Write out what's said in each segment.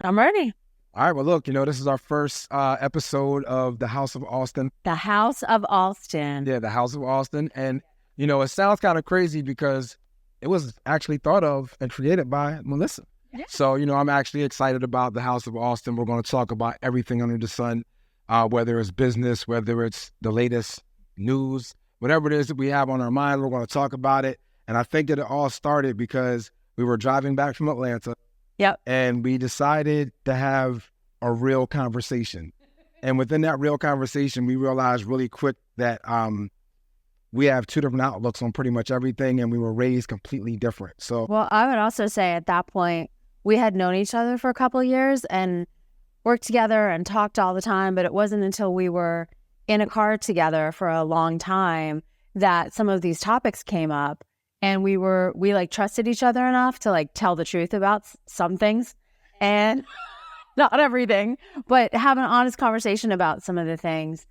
I'm ready. All right, well, look, this is our first episode of the House of Alston. The House of Alston. Yeah, the House of Alston. And, it sounds kind of crazy because it was actually thought of and created by Melissa. Yeah. So, I'm actually excited about the House of Alston. We're going to talk about everything under the sun, whether it's business, whether it's the latest news, whatever it is that we have on our mind, we're going to talk about it. And I think that it all started because we were driving back from Atlanta. Yep. And we decided to have a real conversation. And within that real conversation, we realized really quick that we have two different outlooks on pretty much everything, and we were raised completely different. So, well, I would also say at that point, we had known each other for a couple of years and worked together and talked all the time. But it wasn't until we were in a car together for a long time that some of these topics came up. And we trusted each other enough to tell the truth about some things, and not everything, but have an honest conversation about some of the things.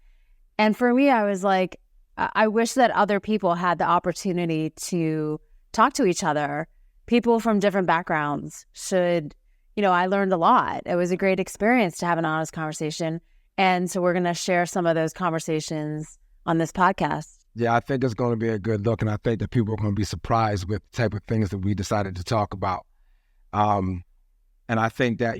And for me, I was like, I wish that other people had the opportunity to talk to each other. People from different backgrounds should, I learned a lot. It was a great experience to have an honest conversation. And so we're going to share some of those conversations on this podcast. Yeah, I think it's going to be a good look, and I think that people are going to be surprised with the type of things that we decided to talk about. And I think that,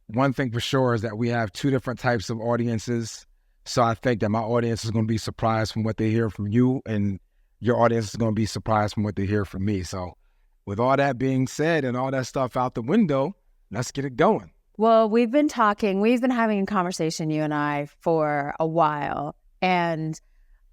one thing for sure is that we have two different types of audiences. So I think that my audience is going to be surprised from what they hear from you, and your audience is going to be surprised from what they hear from me. So with all that being said and all that stuff out the window, let's get it going. Well, we've been having a conversation, you and I, for a while, and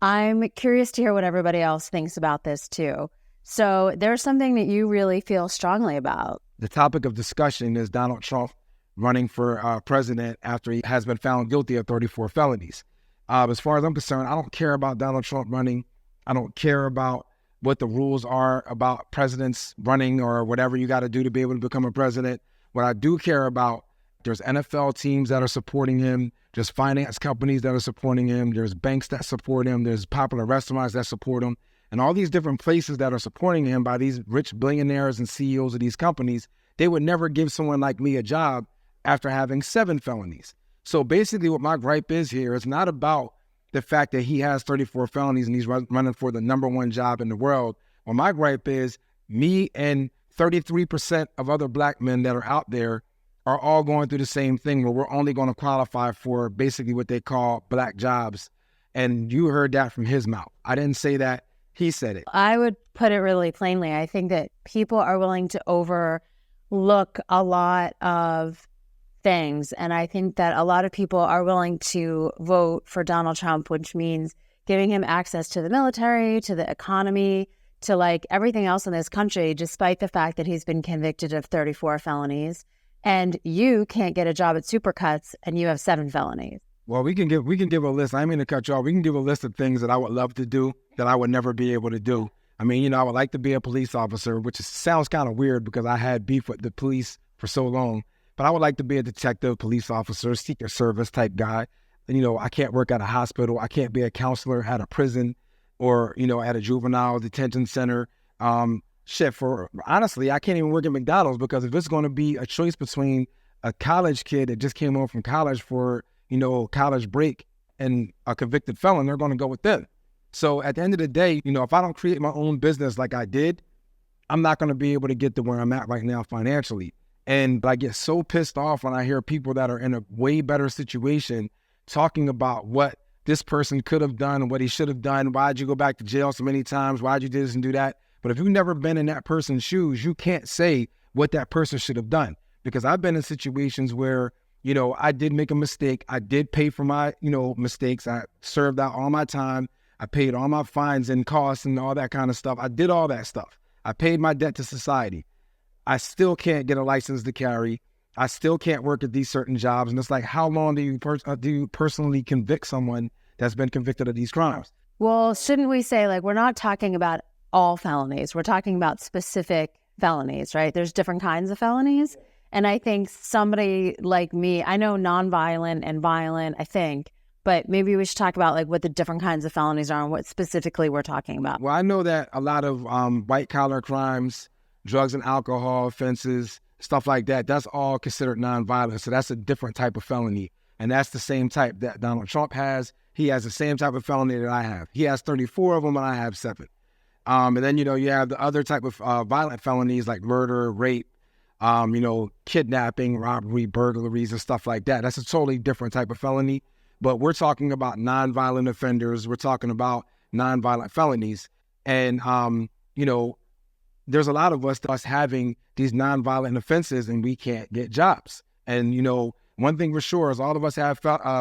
I'm curious to hear what everybody else thinks about this too. So there's something that you really feel strongly about. The topic of discussion is Donald Trump running for president after he has been found guilty of 34 felonies. As far as I'm concerned, I don't care about Donald Trump running. I don't care about what the rules are about presidents running or whatever you got to do to be able to become a president. What I do care about, there's NFL teams that are supporting him. There's finance companies that are supporting him. There's banks that support him. There's popular restaurants that support him. And all these different places that are supporting him by these rich billionaires and CEOs of these companies, they would never give someone like me a job after having 7 felonies. So basically what my gripe is here is not about the fact that he has 34 felonies and he's running for the number one job in the world. Well, my gripe is me and 33% of other black men that are out there are all going through the same thing where we're only going to qualify for basically what they call black jobs. And you heard that from his mouth. I didn't say that. He said it. I would put it really plainly. I think that people are willing to overlook a lot of things. And I think that a lot of people are willing to vote for Donald Trump, which means giving him access to the military, to the economy, to everything else in this country, despite the fact that he's been convicted of 34 felonies. And you can't get a job at Supercuts and you have 7 felonies. Well, we can give a list. I mean to cut you off. We can give a list of things that I would love to do that I would never be able to do. I mean, I would like to be a police officer, which sounds kind of weird because I had beef with the police for so long. But I would like to be a detective, police officer, Secret Service type guy. I can't work at a hospital. I can't be a counselor at a prison or, at a juvenile detention center. Honestly, I can't even work at McDonald's because if it's going to be a choice between a college kid that just came home from college for, college break and a convicted felon, they're going to go with them. So at the end of the day, if I don't create my own business like I did, I'm not going to be able to get to where I'm at right now financially. And I get so pissed off when I hear people that are in a way better situation talking about what this person could have done and what he should have done. Why'd you go back to jail so many times? Why'd you do this and do that? But if you've never been in that person's shoes, you can't say what that person should have done. Because I've been in situations where, I did make a mistake. I did pay for my, mistakes. I served out all my time. I paid all my fines and costs and all that kind of stuff. I did all that stuff. I paid my debt to society. I still can't get a license to carry. I still can't work at these certain jobs. And it's like, how long do you personally convict someone that's been convicted of these crimes? Well, shouldn't we say, we're not talking about all felonies. We're talking about specific felonies, right? There's different kinds of felonies. And I think somebody like me, I know nonviolent and violent, I think, but maybe we should talk about what the different kinds of felonies are and what specifically we're talking about. Well, I know that a lot of white collar crimes, drugs and alcohol offenses, stuff like that, that's all considered nonviolent. So that's a different type of felony. And that's the same type that Donald Trump has. He has the same type of felony that I have. He has 34 of them and I have 7. And then, you have the other type of violent felonies like murder, rape, kidnapping, robbery, burglaries, and stuff like that. That's a totally different type of felony. But we're talking about nonviolent offenders. We're talking about nonviolent felonies. And, there's a lot of us having these nonviolent offenses and we can't get jobs. And, one thing for sure is all of us have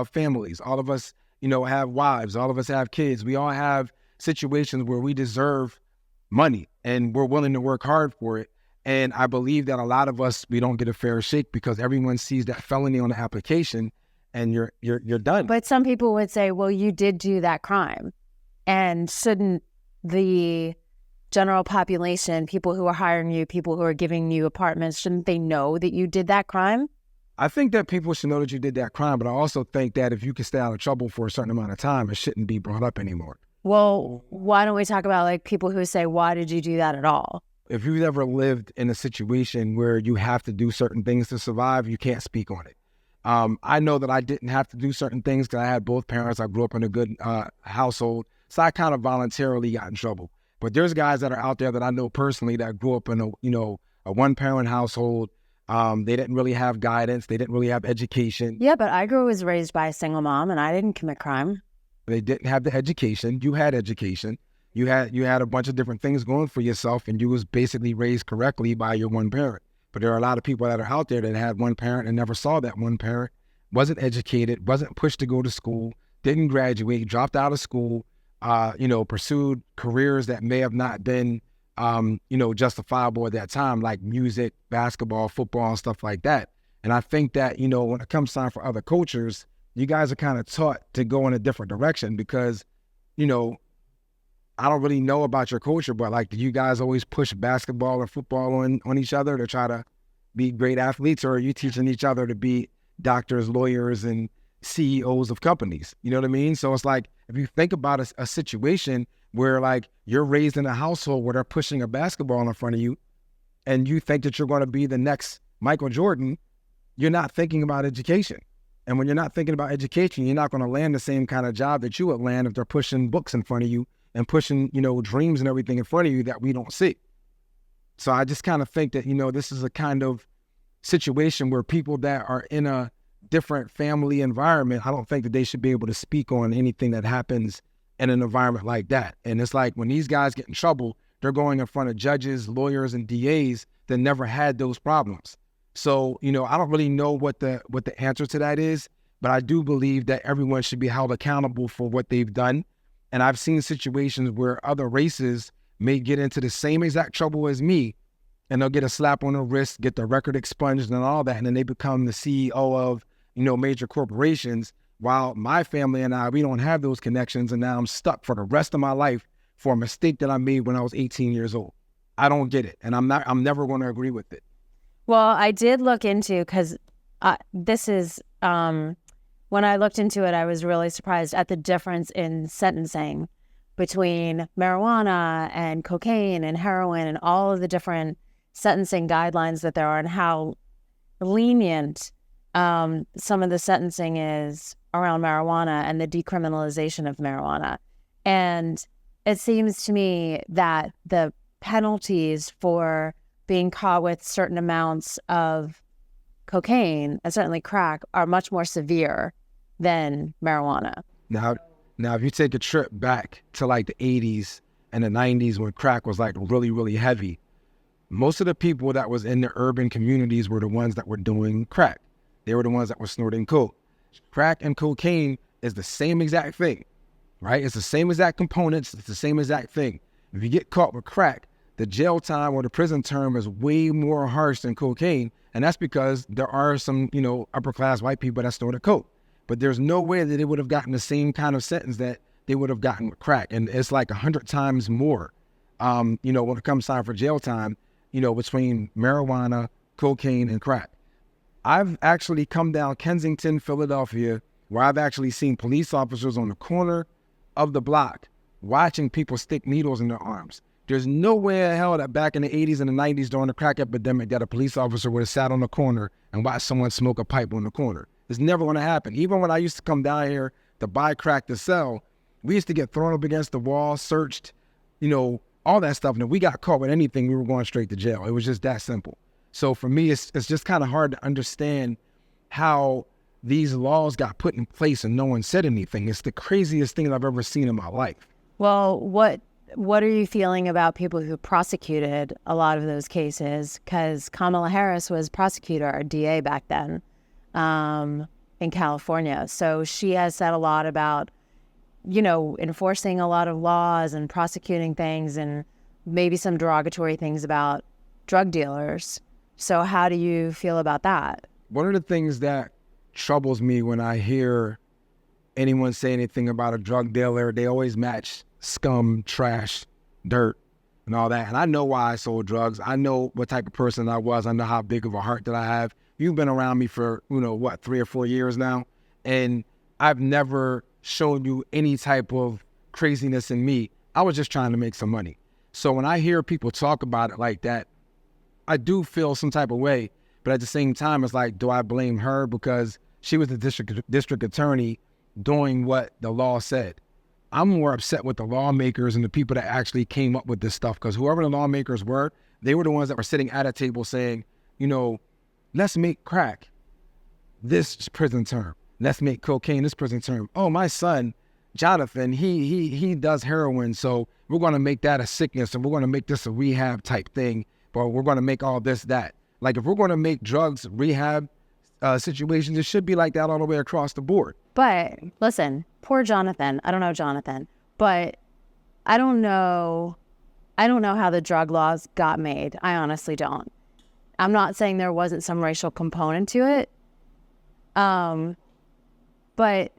families. All of us, have wives. All of us have kids. We all have situations where we deserve money and we're willing to work hard for it. And I believe that a lot of us, we don't get a fair shake because everyone sees that felony on the application and you're done. But some people would say, well, you did do that crime. And shouldn't the general population, people who are hiring you, people who are giving you apartments, shouldn't they know that you did that crime? I think that people should know that you did that crime, but I also think that if you can stay out of trouble for a certain amount of time, it shouldn't be brought up anymore. Well, why don't we talk about like people who say, why did you do that at all? If you've ever lived in a situation where you have to do certain things to survive, you can't speak on it. I know that I didn't have to do certain things because I had both parents. I grew up in a good household, so I kind of voluntarily got in trouble. But there's guys that are out there that I know personally that grew up in a one-parent household. They didn't really have guidance. They didn't really have education. Yeah, but I was raised by a single mom and I didn't commit crime. They didn't have the education. You had education. You had a bunch of different things going for yourself, and you was basically raised correctly by your one parent. But there are a lot of people that are out there that had one parent and never saw that one parent, wasn't educated, wasn't pushed to go to school, didn't graduate, dropped out of school, pursued careers that may have not been, justifiable at that time, like music, basketball, football, and stuff like that. And I think that, when it comes time for other cultures, you guys are kind of taught to go in a different direction because, I don't really know about your culture, but like, do you guys always push basketball or football on each other to try to be great athletes, or are you teaching each other to be doctors, lawyers, and CEOs of companies? You know what I mean? So it's like, if you think about a situation where like you're raised in a household where they're pushing a basketball in front of you and you think that you're going to be the next Michael Jordan, you're not thinking about education. And when you're not thinking about education, you're not going to land the same kind of job that you would land if they're pushing books in front of you and pushing, dreams and everything in front of you that we don't see. So I just kind of think that, this is a kind of situation where people that are in a different family environment, I don't think that they should be able to speak on anything that happens in an environment like that. And it's like when these guys get in trouble, they're going in front of judges, lawyers, and DAs that never had those problems. So, I don't really know what the answer to that is, but I do believe that everyone should be held accountable for what they've done. And I've seen situations where other races may get into the same exact trouble as me, and they'll get a slap on the wrist, get their record expunged and all that, and then they become the CEO of, major corporations, while my family and I, we don't have those connections, and now I'm stuck for the rest of my life for a mistake that I made when I was 18 years old. I don't get it, and I'm never going to agree with it. Well, I did look into, because this is... when I looked into it, I was really surprised at the difference in sentencing between marijuana and cocaine and heroin and all of the different sentencing guidelines that there are and how lenient some of the sentencing is around marijuana and the decriminalization of marijuana. And it seems to me that the penalties for being caught with certain amounts of cocaine and certainly crack are much more severe than marijuana. Now, if you take a trip back to like the 80s and the 90s when crack was like really, really heavy, most of the people that was in the urban communities were the ones that were doing crack. They were the ones that were snorting coke. Crack and cocaine is the same exact thing, right? It's the same exact components. It's the same exact thing. If you get caught with crack, the jail time or the prison term is way more harsh than cocaine. And that's because there are some, upper class white people that snorted coke. But there's no way that they would have gotten the same kind of sentence that they would have gotten with crack. And it's like 100 times more, when it comes time for jail time, between marijuana, cocaine, and crack. I've actually come down Kensington, Philadelphia, where I've actually seen police officers on the corner of the block watching people stick needles in their arms. There's no way in hell that back in the 80s and the 90s during the crack epidemic that a police officer would have sat on the corner and watched someone smoke a pipe on the corner. It's never going to happen. Even when I used to come down here to buy crack to sell, we used to get thrown up against the wall, searched, all that stuff. And if we got caught with anything, we were going straight to jail. It was just that simple. So for me, it's just kind of hard to understand how these laws got put in place and no one said anything. It's the craziest thing I've ever seen in my life. Well, what are you feeling about people who prosecuted a lot of those cases? Because Kamala Harris was prosecutor or DA back then in California. So she has said a lot about, enforcing a lot of laws and prosecuting things and maybe some derogatory things about drug dealers. So how do you feel about that? One of the things that troubles me when I hear anyone say anything about a drug dealer, they always match scum, trash, dirt, and all that. And I know why I sold drugs. I know what type of person I was. I know how big of a heart that I have. You've been around me for, 3 or 4 years now. And I've never shown you any type of craziness in me. I was just trying to make some money. So when I hear people talk about it like that, I do feel some type of way. But at the same time, it's like, do I blame her because she was the district attorney doing what the law said? I'm more upset with the lawmakers and the people that actually came up with this stuff, because whoever the lawmakers were, they were the ones that were sitting at a table saying, let's make crack this prison term. Let's make cocaine this prison term. Oh, my son, Jonathan, he does heroin, so we're going to make that a sickness, and we're going to make this a rehab type thing, but we're going to make all this that. Like, if we're going to make drugs rehab situations, it should be like that all the way across the board. But listen, poor Jonathan. I don't know Jonathan, but I don't know how the drug laws got made. I honestly don't. I'm not saying there wasn't some racial component to it. But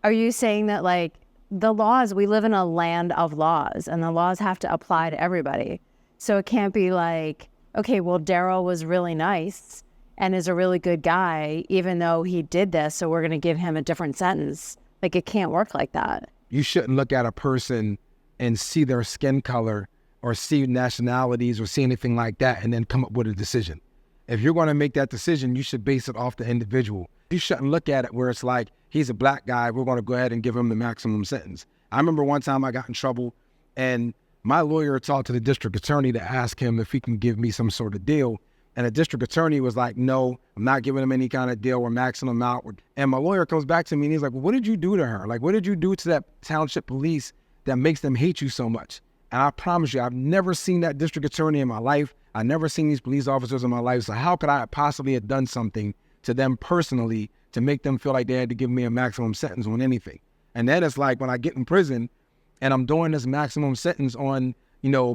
are you saying that, like, the laws, we live in a land of laws, and the laws have to apply to everybody. So it can't be like, okay, well, Darrell was really nice and is a really good guy, even though he did this, so we're going to give him a different sentence. Like, it can't work like that. You shouldn't look at a person and see their skin color or see nationalities or see anything like that and then come up with a decision. If you're going to make that decision, you should base it off the individual. You shouldn't look at it where it's like, he's a black guy, we're going to go ahead and give him the maximum sentence. I remember one time I got in trouble, and my lawyer talked to the district attorney to ask him if he can give me some sort of deal. And the district attorney was like, no, I'm not giving him any kind of deal. We're maxing him out. And my lawyer comes back to me and he's like, well, what did you do to her? Like, what did you do to that township police that makes them hate you so much? And I promise you, I've never seen that district attorney in my life. I've never seen these police officers in my life. So how could I possibly have done something to them personally to make them feel like they had to give me a maximum sentence on anything? And then it's like when I get in prison and I'm doing this maximum sentence on,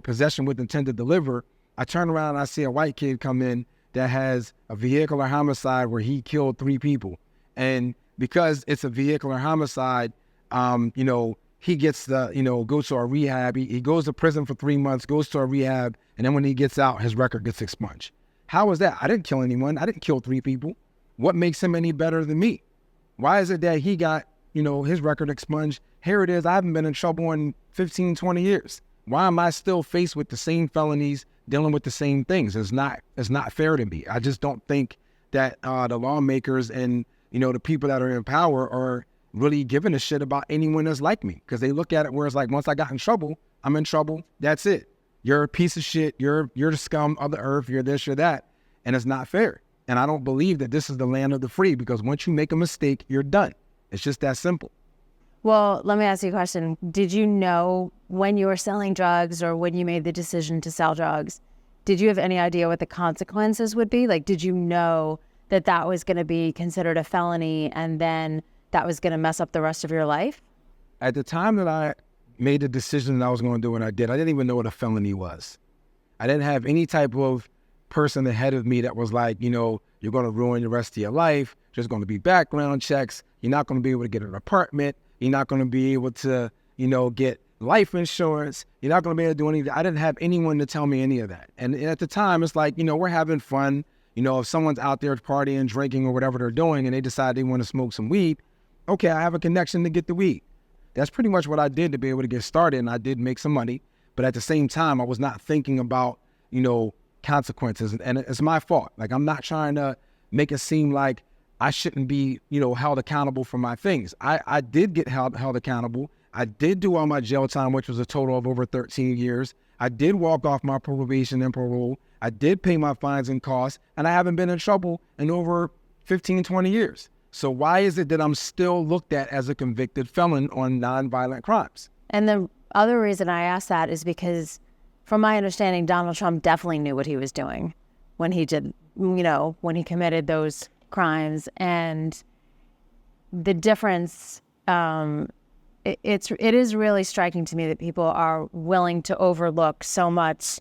possession with intent to deliver, I turn around and I see a white kid come in that has a vehicular homicide where he killed 3 people. And because it's a vehicular homicide, he gets the, goes to a rehab. He goes to prison for 3 months, goes to a rehab, and then when he gets out, his record gets expunged. How is that? I didn't kill anyone. I didn't kill 3 people. What makes him any better than me? Why is it that he got, his record expunged? Here it is. I haven't been in trouble in 15, 20 years. Why am I still faced with the same felonies, dealing with the same things? It's not fair to me. I just don't think that the lawmakers and, the people that are in power are really giving a shit about anyone that's like me, because they look at it where it's like, once I got in trouble, I'm in trouble. That's it. You're a piece of shit. You're the scum of the earth. You're this, you're that. And it's not fair. And I don't believe that this is the land of the free, because once you make a mistake, you're done. It's just that simple. Well, let me ask you a question. Did you know when you were selling drugs or when you made the decision to sell drugs, did you have any idea what the consequences would be? Like, did you know that that was going to be considered a felony and then that was going to mess up the rest of your life? At the time that I made the decision that I was going to do what I did, I didn't even know what a felony was. I didn't have any type of person ahead of me that was like, you're going to ruin the rest of your life. There's going to be background checks. You're not going to be able to get an apartment. You're not going to be able to, get life insurance. You're not going to be able to do anything. I didn't have anyone to tell me any of that. And at the time, it's like, we're having fun. If someone's out there partying, drinking, or whatever they're doing, and they decide they want to smoke some weed, okay, I have a connection to get the weed. That's pretty much what I did to be able to get started, and I did make some money. But at the same time, I was not thinking about, consequences. And it's my fault. Like, I'm not trying to make it seem like I shouldn't be, held accountable for my things. I did get held accountable. I did do all my jail time, which was a total of over 13 years. I did walk off my probation and parole. I did pay my fines and costs, and I haven't been in trouble in over 15, 20 years. So why is it that I'm still looked at as a convicted felon on nonviolent crimes? And the other reason I ask that is because, from my understanding, Donald Trump definitely knew what he was doing when he did, when he committed those crimes. And the difference, it is really striking to me that people are willing to overlook so much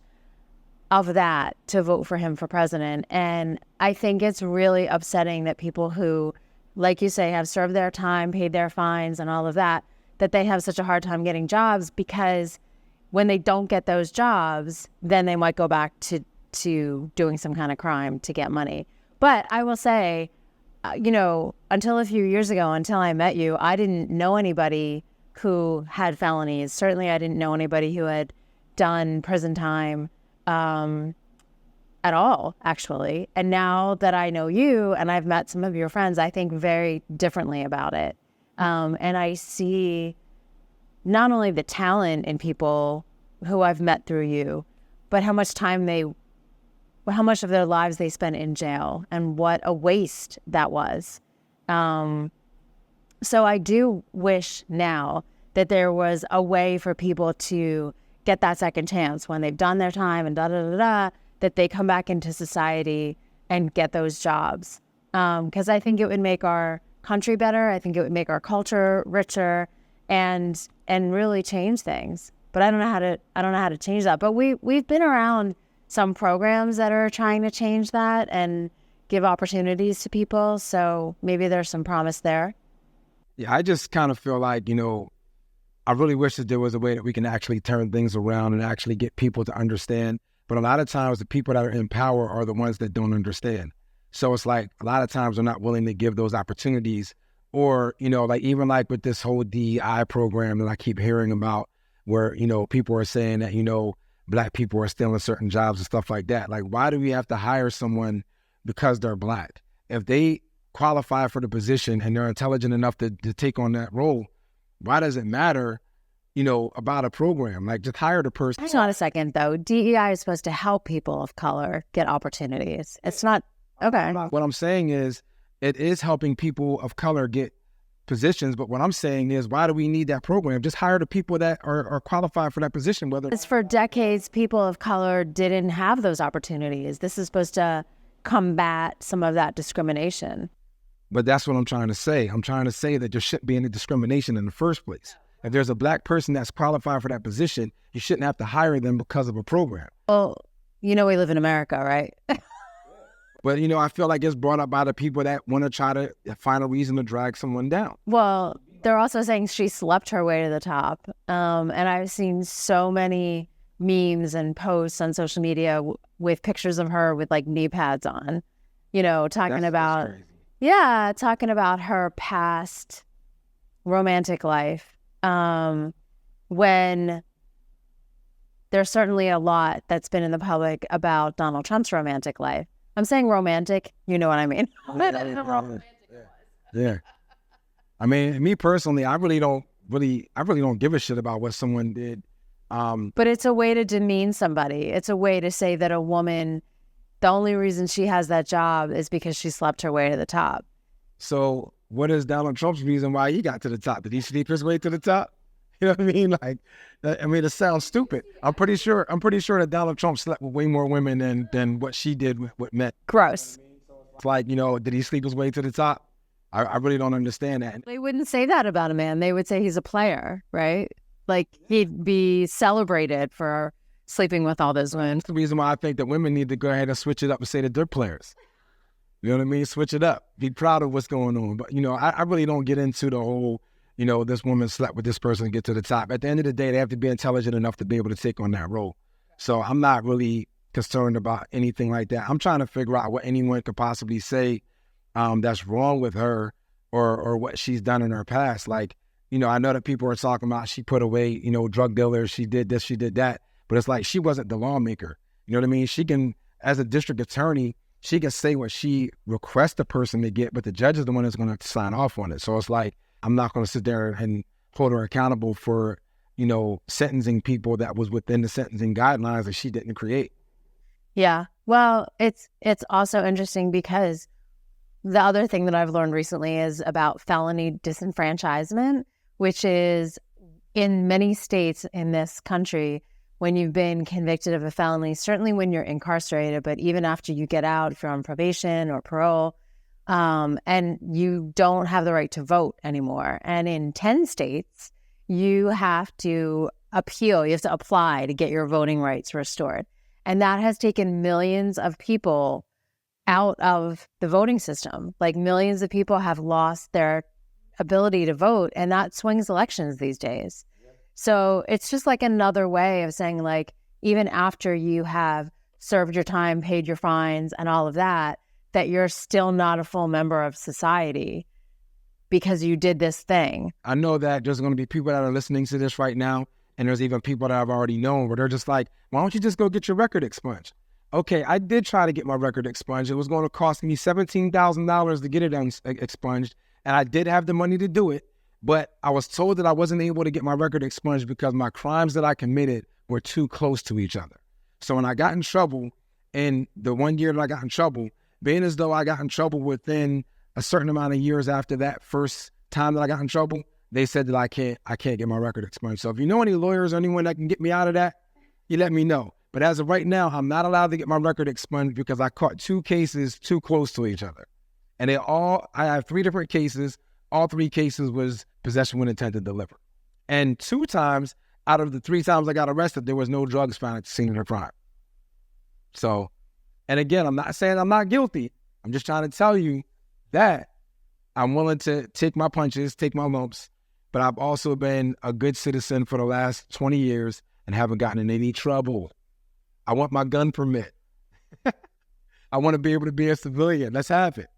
of that to vote for him for president. And I think it's really upsetting that people who, like you say, have served their time, paid their fines and all of that, that they have such a hard time getting jobs, because when they don't get those jobs, then they might go back to doing some kind of crime to get money. But I will say, until a few years ago, until I met you, I didn't know anybody who had felonies. Certainly I didn't know anybody who had done prison time at all, actually. And now that I know you and I've met some of your friends, I think very differently about it. And I see not only the talent in people who I've met through you, but how much of their lives they spent in jail, and what a waste that was. So I do wish now that there was a way for people to get that second chance when they've done their time and that they come back into society and get those jobs. Because I think it would make our country better. I think it would make our culture richer and really change things. But I don't know how to change that. But we've been around some programs that are trying to change that and give opportunities to people. So maybe there's some promise there. Yeah, I just kind of feel like, I really wish that there was a way that we can actually turn things around and actually get people to understand. But a lot of times the people that are in power are the ones that don't understand. So it's like a lot of times they're not willing to give those opportunities. Or, even like with this whole DEI program that I keep hearing about, where, people are saying that, Black people are stealing certain jobs and stuff like that. Like, why do we have to hire someone because they're Black? If they qualify for the position and they're intelligent enough to take on that role, why does it matter, about a program? Like, just hire the person. Hang on a second, though. DEI is supposed to help people of color get opportunities. It's not, okay. What I'm saying is, it is helping people of color get positions, but what I'm saying is, why do we need that program? Just hire the people that are qualified for that position. Whether it's for decades, people of color didn't have those opportunities. This is supposed to combat some of that discrimination. But that's what I'm trying to say. I'm trying to say that there shouldn't be any discrimination in the first place. If there's a Black person that's qualified for that position, you shouldn't have to hire them because of a program. Well, we live in America, right? But, I feel like it's brought up by the people that want to try to find a reason to drag someone down. Well, they're also saying she slept her way to the top. And I've seen so many memes and posts on social media with pictures of her with like knee pads on, talking about her past romantic life. When there's certainly a lot that's been in the public about Donald Trump's romantic life. I'm saying romantic, you know what I mean? Yeah. I mean, me personally, I really don't give a shit about what someone did. But it's a way to demean somebody. It's a way to say that a woman, the only reason she has that job is because she slept her way to the top. So what is Donald Trump's reason why he got to the top? Did he sleep his way to the top? You know what I mean? Like, it sounds stupid. I'm pretty sure that Donald Trump slept with way more women than what she did with men. Gross. It's like, did he sleep his way to the top? I really don't understand that. They wouldn't say that about a man. They would say he's a player, right? Like, he'd be celebrated for sleeping with all those women. That's the reason why I think that women need to go ahead and switch it up and say that they're players. You know what I mean? Switch it up. Be proud of what's going on. But, I really don't get into the whole, this woman slept with this person to get to the top. At the end of the day, they have to be intelligent enough to be able to take on that role. So I'm not really concerned about anything like that. I'm trying to figure out what anyone could possibly say that's wrong with her or what she's done in her past. Like, I know that people are talking about she put away, drug dealers, she did this, she did that. But it's like she wasn't the lawmaker. You know what I mean? She can, as a district attorney, she can say what she requests the person to get, but the judge is the one that's going to sign off on it. So it's like, I'm not going to sit there and hold her accountable for, sentencing people that was within the sentencing guidelines that she didn't create. Yeah. Well, it's also interesting because the other thing that I've learned recently is about felony disenfranchisement, which is in many states in this country, when you've been convicted of a felony, certainly when you're incarcerated, but even after you get out, if you're on probation or parole, and you don't have the right to vote anymore. And in 10 states, you have to appeal, you have to apply to get your voting rights restored. And that has taken millions of people out of the voting system. Like millions of people have lost their ability to vote, and that swings elections these days. So it's just like another way of saying, like, even after you have served your time, paid your fines and all of that, that you're still not a full member of society because you did this thing. I know that there's going to be people that are listening to this right now, and there's even people that I've already known where they're just like, why don't you just go get your record expunged? Okay, I did try to get my record expunged. It was going to cost me $17,000 to get it expunged, and I did have the money to do it. But I was told that I wasn't able to get my record expunged because my crimes that I committed were too close to each other. So when I got in trouble, and the 1 year that I got in trouble, being as though I got in trouble within a certain amount of years after that first time that I got in trouble, they said that I can't get my record expunged. So if you know any lawyers or anyone that can get me out of that, you let me know. But as of right now, I'm not allowed to get my record expunged because I caught 2 cases too close to each other. And I have 3 different cases. All 3 cases was possession with intent to deliver. And 2 times out of the 3 times I got arrested, there was no drugs found at the scene of the crime. So, and again, I'm not saying I'm not guilty. I'm just trying to tell you that I'm willing to take my punches, take my lumps, but I've also been a good citizen for the last 20 years and haven't gotten in any trouble. I want my gun permit. I want to be able to be a civilian. Let's have it.